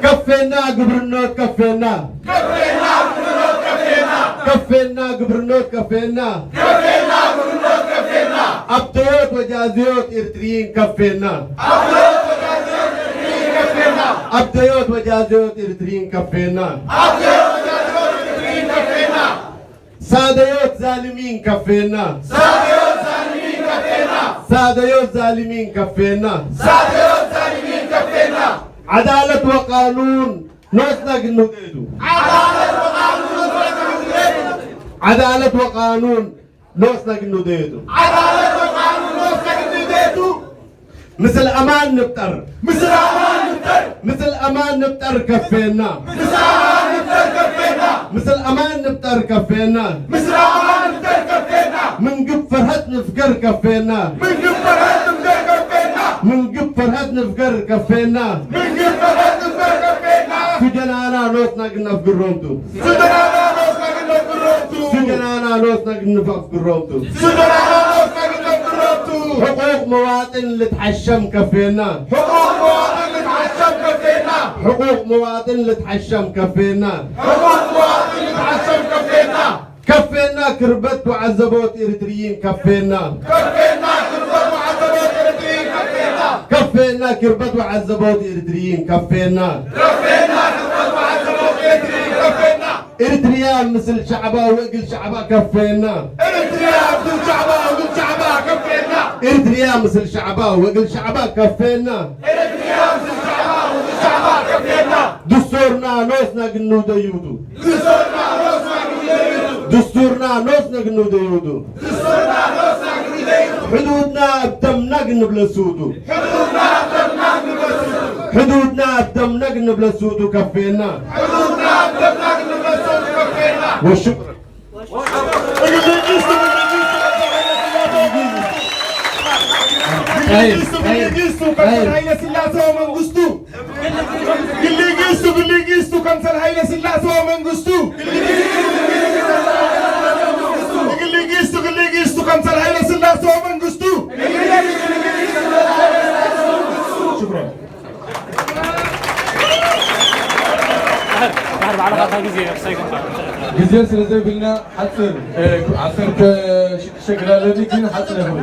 كفينا قبرنوت كفينا كفينا قبرنوت كفينا أبدوت وجازيوت إرتريين كفينا أبدوت وجازيوت إرتريين كفينا ساديوت ظالمين كفينا ساديوت ظالمين كفينا عدالة وقانون نوسنا قنوديدو عدالة وقانون نوسنا قنوديدو مثل أمان نبتر مثل أمان نبتر كفينا مثل أمان نبتر كفينا من قب فرهد نفقر كفينا من قب فرهد نفقر كفينا سجنانا نوسنا قلنا في قرومتو سجنانا نوسنا قلنا في قرومتو حقوق مواطن اللي تحشم كفينا حقوق مواطن اللي تحشم كفينا كفينا كربت وعذبوت إريتريين كفينا كفينا كربت وعذبوت إريتريين كفينا إريتريا مثل شعبها وقل شعبها كفينا إريتريا مثل شعبها وقل شعبها كفينا دستورنا نوسنا قنود يودو دستورنا نوسنا قنود يودو حدودنا بدمنا قنب لسودو حدودنا بدمنا قنب لسودو كفينا والشكر جزيرة سلزي بلنا حصر عصر شكرا لدي كنا حصر يا أخوي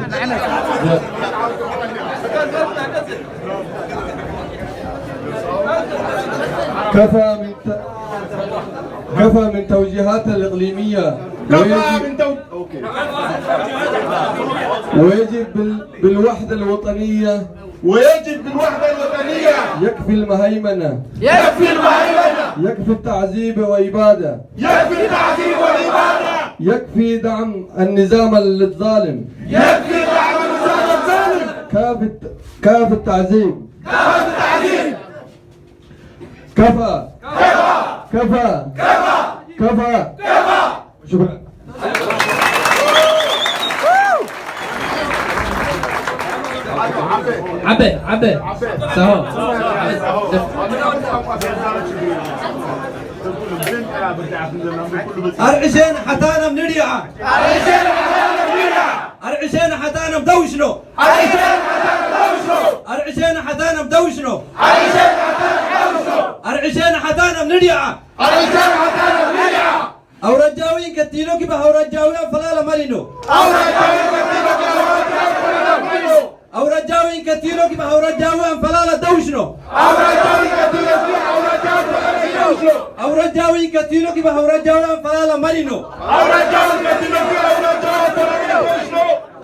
كفى من توجيهات الإقليمية ويجب بالوحدة الوطنية يكفي المهيمنة يكفي التعذيب وإبادة يكفي دعم النظام الظالم كافة التعذيب كفى شكرا عبي سهو أرعشين حتانا منريعة أرعشين حتانا مدوشنو أرعشين حتانا مدوشنو أرعشين حتانا منريعة أو رجاوين كتيلو كبه أو رجاوين فلا مالينو أو رجاوين كتيلو كبه أو رجاوين فلا دوشنو أو رجاوين كتيلو كبه أو رجاوين فلا مالينو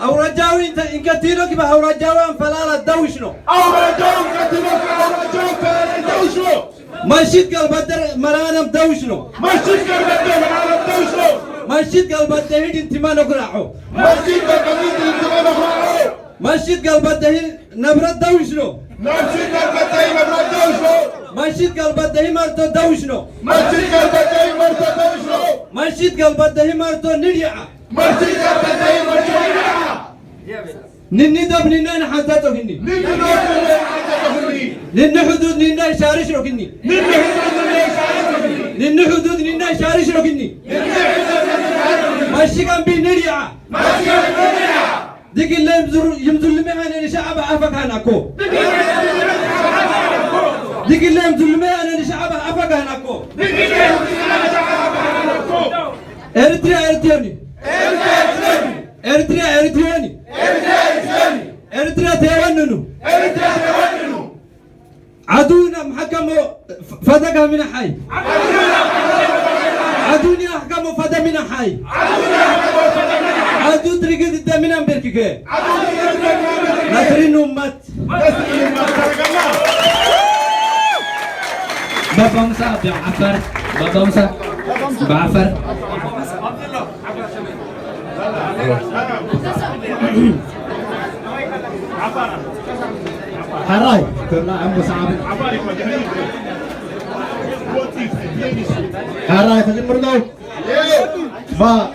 أو رجاوين كتيلو كبه أو رجاوين فلا دوشنو مسجد قلب الدر مرانا بدوشنو مسجد قلب الدهيد انتما نقرعو مسجد قلب الدهيد نبرد دوشنو مسجد قلب الدهيد مرتو دوشنو مسجد قلب الدهيد مرتو نريعة نني دب نني حزتو هني نني حدود نني شارش رو كني نني حدود نني شارش رو كني ماشي كان بنريعة ديك اللي يمزل مهنا شعب عفك هناكو ديك اللي يمزل مهنا إريتريا إريترياني إريتريا إريترياني إريتريا تيواننو عدونا محكمو فدك من حي عدونا محكمو فدا من حي عدو تريقد الدمنا بركك نسرين أمت بابا موسى بعفر بابا موسى بعفر حراي كنا عم صعب حراي فجر مرنو با